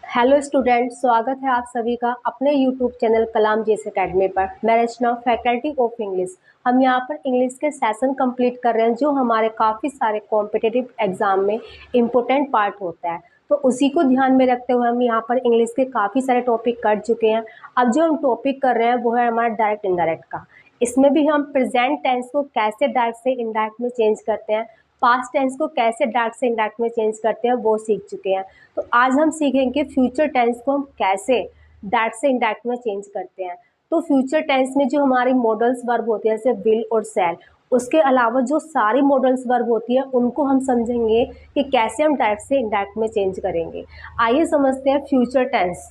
Hello student, स्वागत है आप सभी का अपने यूट्यूब चैनल कलाम जेस एकेडमी पर। मैं रचना, फैकल्टी ऑफ इंग्लिश। हम यहाँ पर इंग्लिश के सेशन कंप्लीट कर रहे हैं जो हमारे काफ़ी सारे कॉम्पिटिटिव एग्जाम में इम्पोर्टेंट पार्ट होता है। तो उसी को ध्यान में रखते हुए हम यहाँ पर इंग्लिश के काफ़ी सारे टॉपिक कर चुके हैं। अब जो हम टॉपिक कर रहे हैं वो है हमारा डायरेक्ट इनडायरेक्ट का। इसमें भी हम प्रेजेंट टेंस को कैसे डायरेक्ट से इनडायरेक्ट में चेंज करते हैं, पास्ट टेंस को कैसे डायरेक्ट से इनडायरेक्ट में चेंज करते हैं वो सीख चुके हैं। तो आज हम सीखेंगे फ्यूचर टेंस को हम कैसे डायरेक्ट से इनडायरेक्ट में चेंज करते हैं। तो फ्यूचर टेंस में जो हमारी मॉडल्स वर्ब होती है जैसे विल और शैल, उसके अलावा जो सारी मॉडल्स वर्ब होती है उनको हम समझेंगे कि कैसे हम डायरेक्ट से इनडायरेक्ट में चेंज करेंगे। आइए समझते हैं फ्यूचर टेंस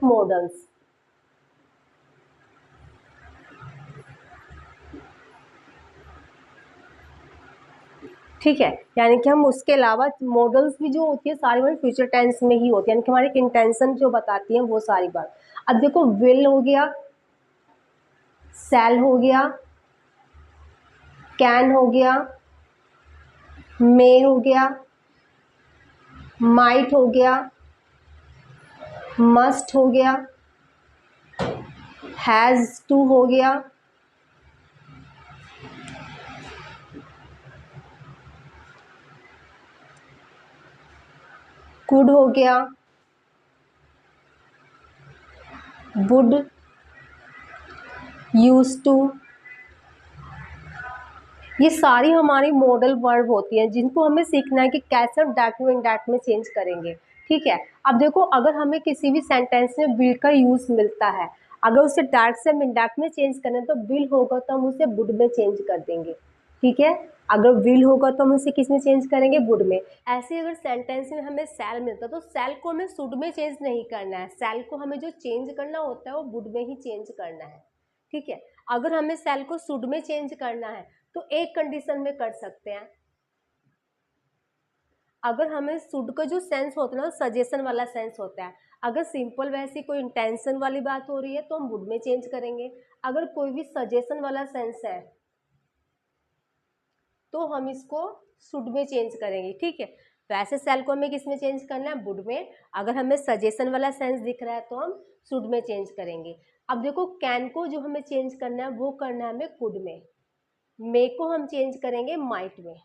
मॉडल्स। ठीक है, यानी कि हम उसके अलावा मॉडल्स भी जो होती है सारी बार फ्यूचर टेंस में ही होती है, यानी कि हमारी इंटेंशन जो बताती है वो सारी बात। अब देखो, विल हो गया, शैल हो गया, कैन हो गया, मे हो गया, माइट हो गया, मस्ट हो गया, हैज टू हो गया, कुड हो गया, वुड, यूज टू। ये सारी हमारी मॉडल वर्ब होती हैं जिनको हमें सीखना है कि कैसे हम डायरेक्ट में इनडायरेक्ट में चेंज करेंगे। ठीक है, अब देखो, अगर हमें किसी भी सेंटेंस में विल का यूज मिलता है, अगर उसे डायरेक्ट से हम इनडायरेक्ट में चेंज करें तो विल होगा तो हम उसे वुड में चेंज कर देंगे। ठीक है, अगर विल होगा तो हम उसे किस में चेंज करेंगे, वुड में। ऐसे अगर सेंटेंस में हमें सैल मिलता है तो सैल को हमें शुड में चेंज नहीं करना है, सैल को हमें जो चेंज करना होता है वो वुड में ही चेंज करना है। ठीक है, अगर हमें सेल को शुड में चेंज करना है तो एक कंडीशन में कर सकते हैं। अगर हमें शुड का जो सेंस होता है ना, सजेशन वाला सेंस होता है, अगर सिंपल वैसी कोई इंटेंशन वाली बात हो रही है तो हम वुड में चेंज करेंगे। अगर कोई भी सजेशन वाला सेंस है तो हम इसको शुड में चेंज करेंगे। ठीक है, वैसे सेल को हमें किस में चेंज करना है, वुड में। अगर हमें सजेशन वाला सेंस दिख रहा है तो हम शुड में चेंज करेंगे। अब देखो, कैन को जो हमें चेंज करना है वो करना है हमें कुड में, मे को हम चेंज करेंगे माइट में।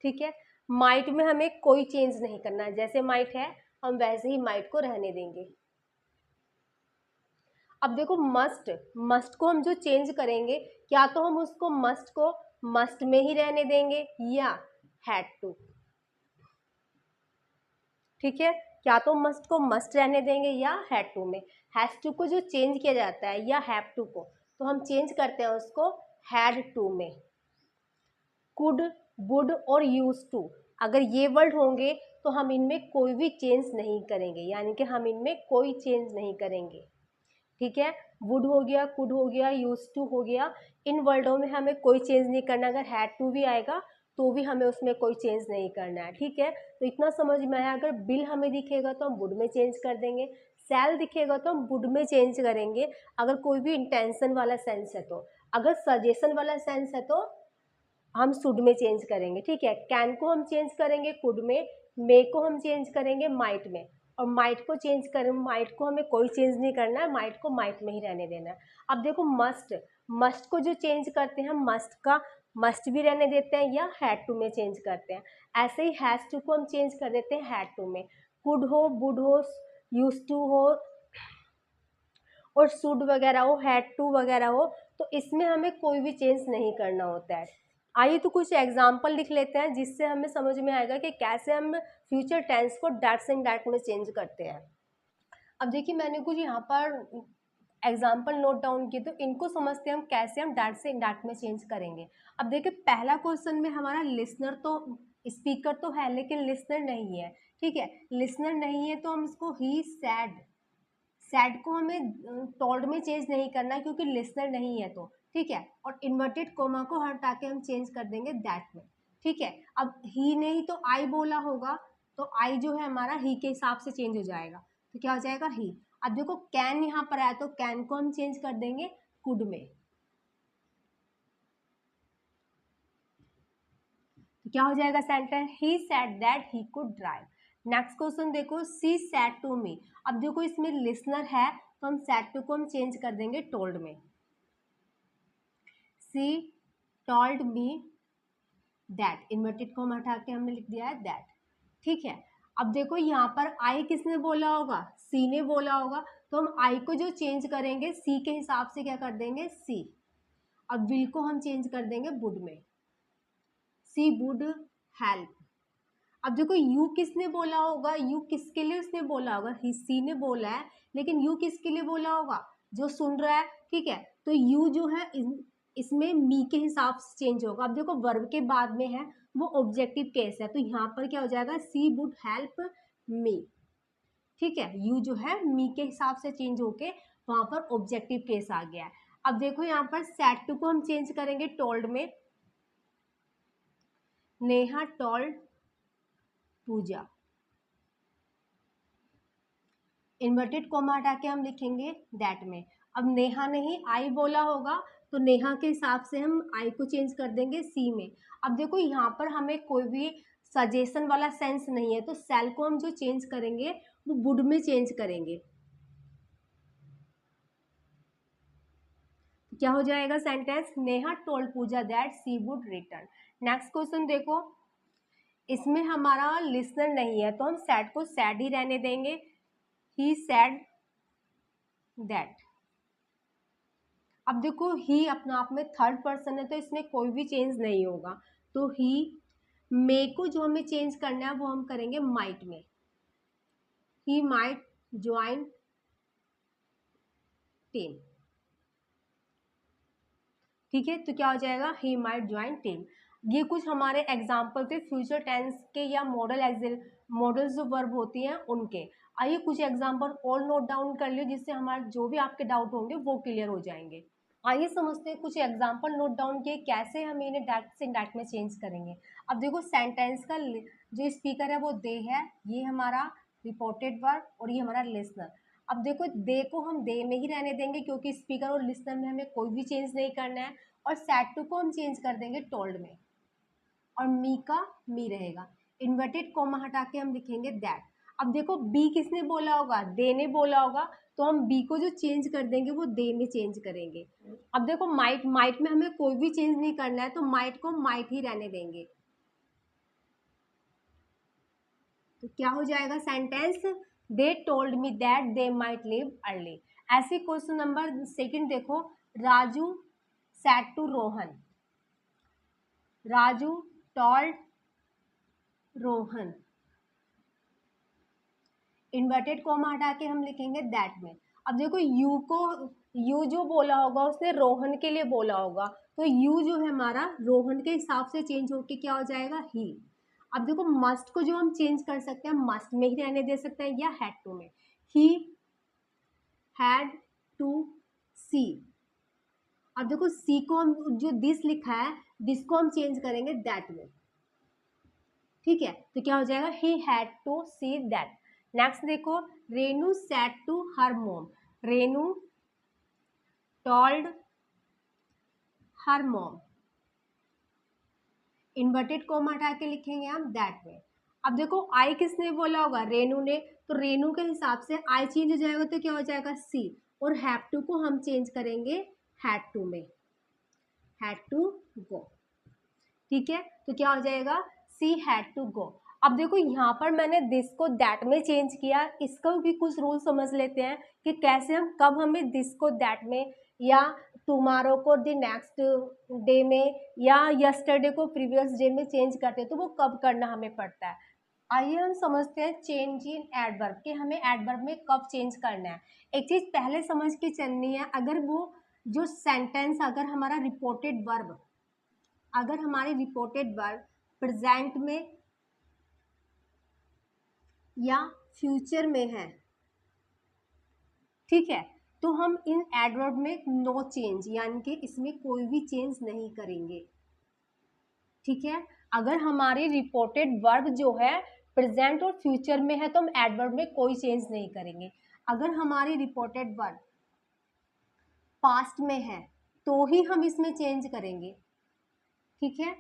ठीक है, माइट में हमें कोई चेंज नहीं करना है, जैसे माइट है हम वैसे ही माइट को रहने देंगे। अब देखो, मस्ट, मस्ट को हम जो चेंज करेंगे, क्या तो हम उसको मस्ट को मस्ट में ही रहने देंगे या हैड टू। ठीक है, क्या तो मस्ट को मस्ट रहने देंगे या हैड टू में। हैज टू को जो चेंज किया जाता है या हैव टू को, तो हम चेंज करते हैं उसको हैड टू में। कुड, वुड और यूज टू, अगर ये वर्ड होंगे तो हम इनमें कोई भी चेंज नहीं करेंगे, यानी कि हम इनमें कोई चेंज नहीं करेंगे। ठीक है, वुड हो गया, कुड हो गया, यूज टू हो गया, इन वर्डों में हमें कोई चेंज नहीं करना। अगर हैड टू भी आएगा तो भी हमें उसमें कोई चेंज नहीं करना है। ठीक है, तो इतना समझ में आया। अगर बिल हमें दिखेगा तो हम वुड में चेंज कर देंगे, सेल दिखेगा तो हम वुड में चेंज करेंगे अगर कोई भी इंटेंशन वाला सेंस है तो। अगर सजेशन वाला सेंस है तो हम शुड में चेंज करेंगे। ठीक है, कैन को हम चेंज करेंगे कुड में, मे को हम चेंज करेंगे माइट में, और माइट को चेंज करें, माइट को हमें कोई चेंज नहीं करना है, माइट को माइट में ही रहने देना है। अब देखो, मस्ट, मस्ट को जो चेंज करते हैं, मस्ट का मस्ट भी रहने देते हैं या हैड टू में चेंज करते हैं। ऐसे ही हैज टू को हम चेंज कर देते हैं हैड टू में। कुड हो, वुड हो, यूज टू हो और शुड वगैरह हो, हैड टू वगैरह हो, तो इसमें हमें कोई भी चेंज नहीं करना होता है। आइए तो कुछ एग्जाम्पल लिख लेते हैं जिससे हमें समझ में आएगा कि कैसे हम फ्यूचर टेंस को डायरेक्ट से इनडायरेक्ट में चेंज करते हैं। अब देखिए, मैंने कुछ यहाँ पर एग्जाम्पल नोट डाउन किए, तो इनको समझते हैं हम कैसे हम डायरेक्ट से इनडायरेक्ट में चेंज करेंगे। अब देखिए, पहला क्वेश्चन में हमारा लिसनर तो, स्पीकर तो है लेकिन लिसनर नहीं है। ठीक है, लिसनर नहीं है तो हम इसको ही सैड, सैड को हमें टोल्ड में चेंज नहीं करना क्योंकि लिसनर नहीं है तो। ठीक है, और इन्वर्टेड कोमा को हटा के हम चेंज कर देंगे दैट में। ठीक है, अब ही ने ही तो आई बोला होगा, तो आई जो है हमारा ही के हिसाब से चेंज हो जाएगा, तो क्या हो जाएगा ही। अब देखो, कैन यहाँ पर आया तो कैन को हम चेंज कर देंगे कुड में, तो क्या हो जाएगा sentence, he said that he could drive. Next question देखो, सी सैड टू मी। अब देखो इसमें लिसनर है तो हम सैड टू को हम चेंज कर देंगे टोल्ड में। सी told me that, inverted comma हटा के हमने लिख दिया है दैट। ठीक है, अब देखो यहाँ पर आई किसने बोला होगा, सी ने बोला होगा, तो हम आई को जो चेंज करेंगे सी के हिसाब से क्या कर देंगे सी। अब विल को हम चेंज कर देंगे वुड में, सी वुड हेल्प। अब देखो यू किसने बोला होगा, यू किसके लिए उसने बोला होगा, सी ने बोला है, लेकिन यू किसके लिए बोला होगा, जो सुन रहा है। ठीक है, तो यू जो है इसमें मी के हिसाब से चेंज होगा। अब देखो वर्ब के बाद में है वो ऑब्जेक्टिव केस है, तो यहाँ पर क्या हो जाएगा, सी वुड हेल्प मी। ठीक है, यू जो है मी के हिसाब से चेंज होके वहां पर ऑब्जेक्टिव केस आ गया है। अब देखो यहाँ पर सैड टू को हम चेंज करेंगे टोल्ड में, नेहा टोल्ड पूजा। इन्वर्टेड कोमा हटा के हम लिखेंगे दैट में। अब नेहा ने ही आई बोला होगा, तो नेहा के हिसाब से हम आई को चेंज कर देंगे सी में। अब देखो यहाँ पर हमें कोई भी सजेशन वाला सेंस नहीं है, तो सेल को हम जो चेंज करेंगे वो वुड में चेंज करेंगे। क्या हो जाएगा sentence, Neha told Pooja that she would return. Next question देखो, इसमें हमारा लिसनर नहीं है, तो हम सैड को सैड ही रहने देंगे, ही सैड दैट। अब देखो ही अपना आप में थर्ड पर्सन है, तो इसमें कोई भी चेंज नहीं होगा, तो ही। मे को जो हमें चेंज करना है वो हम करेंगे माइट में, ही माइट ज्वाइन टीम। ठीक है, तो क्या हो जाएगा, ही माइट ज्वाइन टीम। ये कुछ हमारे एग्जाम्पल थे फ्यूचर टेंस के या मॉडल्स जो वर्ब होती हैं उनके। आइए कुछ एग्जाम्पल और नोट डाउन कर लियो, जिससे हमारे जो भी आपके डाउट होंगे वो क्लियर हो जाएंगे। आइए समझते हैं, कुछ एग्जाम्पल नोट डाउन किए कैसे हम इन्हें डायरेक्ट से इंडायरेक्ट में चेंज करेंगे। अब देखो सेंटेंस का जो स्पीकर है वो दे है, ये हमारा रिपोर्टेड वर्ब और ये हमारा लिसनर। अब देखो दे को हम दे में ही रहने देंगे क्योंकि स्पीकर और लिसनर में हमें कोई भी चेंज नहीं करना है, और सैड टू को हम चेंज कर देंगे टोल्ड में, और मी का मी रहेगा। इन्वर्टेड कोमा हटा के हम लिखेंगे दैट। अब देखो बी किसने बोला होगा, दे ने बोला होगा, तो हम बी को जो चेंज कर देंगे वो दे में चेंज करेंगे। अब देखो माइट में हमें कोई भी चेंज नहीं करना है, तो माइट को माइट ही रहने देंगे। तो क्या हो जाएगा sentence, they told me that they might leave early. ऐसे क्वेश्चन नंबर सेकंड देखो, Raju said to Rohan, Raju told Rohan. Inverted comma हटा के हम लिखेंगे दैट में। अब देखो यू जो बोला होगा उसने रोहन के लिए बोला होगा, तो यू जो है हमारा रोहन के हिसाब से चेंज होके क्या हो जाएगा, ही। अब देखो मस्ट को जो हम चेंज कर सकते हैं, मस्ट में ही रहने दे सकते हैं या हैड टू में, ही हैड टू सी। अब देखो सी को हम जो दिस लिखा है, दिस को हम चेंज करेंगे दैट में। ठीक है, तो क्या हो जाएगा, he had to see that. Next देखो, Renu said to her mom, Renu told her mom. Inverted comma हटा के लिखेंगे हम दैट में। अब देखो आई किसने बोला होगा, रेनू ने, तो रेनू के हिसाब से आई चेंज हो जाएगा, तो क्या हो जाएगा सी, और हैव टू को हम चेंज करेंगे हैड टू में, हैड टू गो। ठीक है, तो क्या हो जाएगा, सी हैड टू गो। अब देखो यहाँ पर मैंने दिस को दैट में चेंज किया, इसका भी कुछ रूल समझ लेते हैं कि कैसे हम कब हमें दिस को दैट में, या टुमारो को द नेक्स्ट डे में, या यस्टरडे को प्रीवियस डे में चेंज करते हैं, तो वो कब करना हमें पड़ता है। आइए हम समझते हैं चेंज इन एडवर्ब कि हमें एडवर्ब में कब चेंज करना है। एक चीज़ पहले समझ के चलनी है, अगर वो जो सेंटेंस, अगर हमारा रिपोर्टेड वर्ब, अगर हमारी रिपोर्टेड वर्ब प्रेजेंट में या फ्यूचर में है, ठीक है, तो हम इन एडवर्ब में नो चेंज, यानी कि इसमें कोई भी चेंज नहीं करेंगे। ठीक है, अगर हमारी रिपोर्टेड वर्ब जो है प्रेजेंट और फ्यूचर में है, तो हम एडवर्ब में कोई चेंज नहीं करेंगे। अगर हमारी रिपोर्टेड वर्ब पास्ट में है तो ही हम इसमें चेंज करेंगे। ठीक है,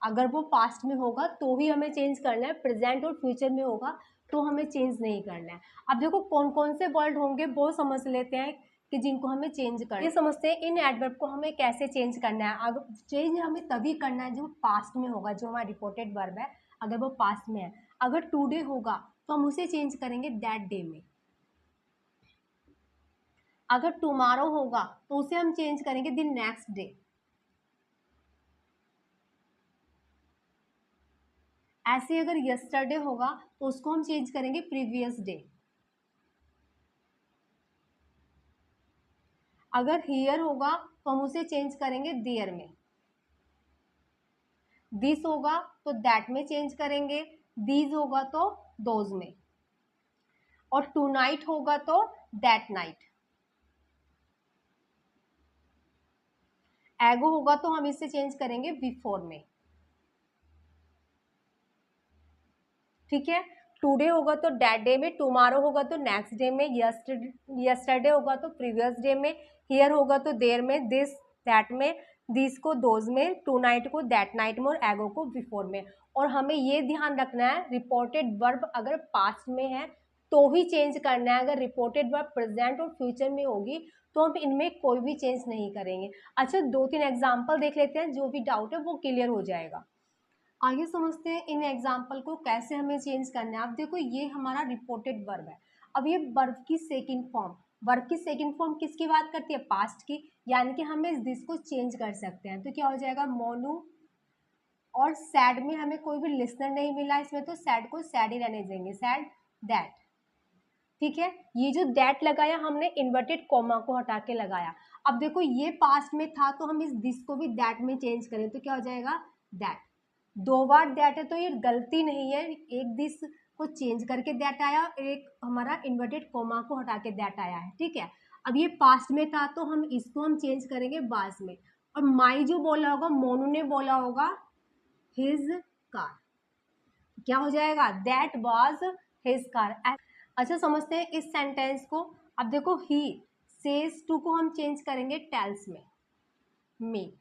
अगर वो पास्ट में होगा तो ही हमें चेंज करना है, प्रेजेंट और फ्यूचर में होगा तो हमें चेंज नहीं करना है। अब देखो कौन कौन से वर्ड होंगे वो समझ लेते हैं कि जिनको हमें चेंज करना है। ये समझते हैं इन एडवर्ब को हमें कैसे चेंज करना है। अगर चेंज हमें तभी करना है जो पास्ट में होगा, जो हमारा रिपोर्टेड वर्ब है अगर वो पास्ट में है। अगर टुडे होगा तो हम उसे चेंज करेंगे दैट डे में। अगर टुमारो होगा तो उसे हम चेंज करेंगे द नेक्स्ट डे। ऐसे अगर यस्टरडे होगा तो उसको हम चेंज करेंगे प्रीवियस डे। अगर हियर होगा तो हम उसे चेंज करेंगे देयर में। दिस होगा तो दैट में चेंज करेंगे, दीज होगा तो दोज में, और टू नाइट होगा तो दैट नाइट। एगो होगा तो हम इसे चेंज करेंगे बिफोर में। ठीक है, टुडे होगा तो दैट डे में, टुमारो होगा तो नेक्स्ट डे में, यस्टरडे होगा तो प्रीवियस डे में, हियर होगा तो देयर में, दिस दैट में, दिस को दोज में, टू नाइट को दैट नाइट में, और एगो को बिफोर में। और हमें ये ध्यान रखना है रिपोर्टेड वर्ब अगर पास्ट में है तो ही चेंज करना है। अगर रिपोर्टेड वर्ब प्रेजेंट और फ्यूचर में होगी तो हम इनमें कोई भी चेंज नहीं करेंगे। अच्छा, 2-3 एग्जाम्पल देख लेते हैं, जो भी डाउट है वो क्लियर हो जाएगा। आगे समझते हैं इन एग्जाम्पल को कैसे हमें चेंज करना है। अब देखो ये हमारा रिपोर्टेड वर्ब है। अब ये वर्ब की सेकंड फॉर्म, वर्ब की सेकंड फॉर्म किसकी बात करती है? पास्ट की, यानी कि हम इस दिस को चेंज कर सकते हैं। तो क्या हो जाएगा? मोनू। और सैड में हमें कोई भी लिसनर नहीं मिला इसमें, तो सैड को सैड ही रहने देंगे, सैड दैट। ठीक है, ये जो दैट लगाया हमने इन्वर्टेड कॉमा को हटा के लगाया। अब देखो ये पास्ट में था तो हम इस दिस को भी दैट में चेंज करें तो क्या हो जाएगा? दैट। 2 बार दैट है तो ये गलती नहीं है, एक दिस को चेंज करके दैट आया, एक हमारा इन्वर्टेड कोमा को हटा के दैट आया है। ठीक है, अब ये पास्ट में था तो हम इसको हम चेंज करेंगे बास में। और माई जो बोला होगा, मोनू ने बोला होगा हिज कार, क्या हो जाएगा? That was his car. अच्छा, समझते हैं इस सेंटेंस को। अब देखो ही सेज टू को हम चेंज करेंगे टेल्स में, मी।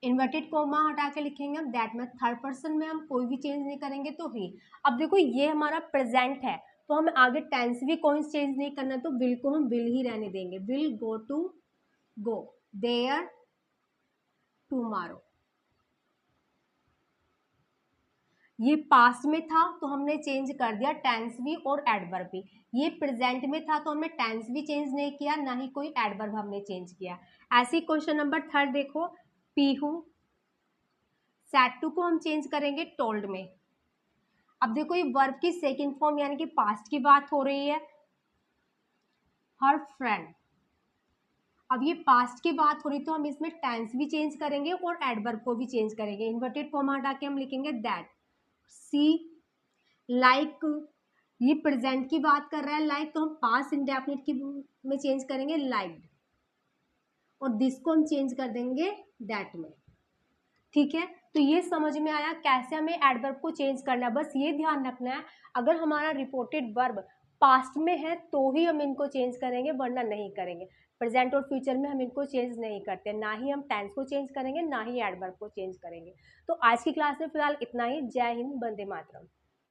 इन्वर्टेड कोमा हटा के लिखेंगे हम दैट में, थर्ड पर्सन में हम कोई भी चेंज नहीं करेंगे तो ही। अब देखो ये हमारा प्रेजेंट है तो हमें आगे टेंस भी कोई चेंज नहीं करना, तो विल को हम विल ही रहने देंगे। Will go to go, there tomorrow. ये पास्ट में था तो हमने चेंज कर दिया टेंस भी और एडवर्ब भी। ये प्रेजेंट में था तो हमने टेंस भी चेंज नहीं किया, ना ही कोई एडवर्ब हमने चेंज किया। ऐसे क्वेश्चन नंबर 3 देखो, पीहू सैड टू को हम चेंज करेंगे टोल्ड में। अब देखो ये वर्ब की सेकंड फॉर्म यानी कि पास्ट की बात हो रही है, हर फ्रेंड। अब ये पास्ट की बात हो रही तो हम इसमें टेंस भी चेंज करेंगे और एडवर्ब को भी चेंज करेंगे। इन्वर्टेड कॉमा हटा के हम लिखेंगे दैट। सी लाइक, ये प्रेजेंट की बात कर रहा है लाइक, तो हम पास्ट इंडेफिनिट की में चेंज करेंगे लाइक्ड, और दिस को हम चेंज कर देंगे दैट में। ठीक है, तो ये समझ में आया कैसे हमें एडवर्ब को चेंज करना है। बस ये ध्यान रखना है अगर हमारा रिपोर्टेड वर्ब पास्ट में है तो ही हम इनको चेंज करेंगे, वरना नहीं करेंगे। प्रेजेंट और फ्यूचर में हम इनको चेंज नहीं करते, ना ही हम टेंस को चेंज करेंगे, ना ही एडवर्ब को चेंज करेंगे। तो आज की क्लास में फिलहाल इतना ही। जय हिंद, वंदे मातरम।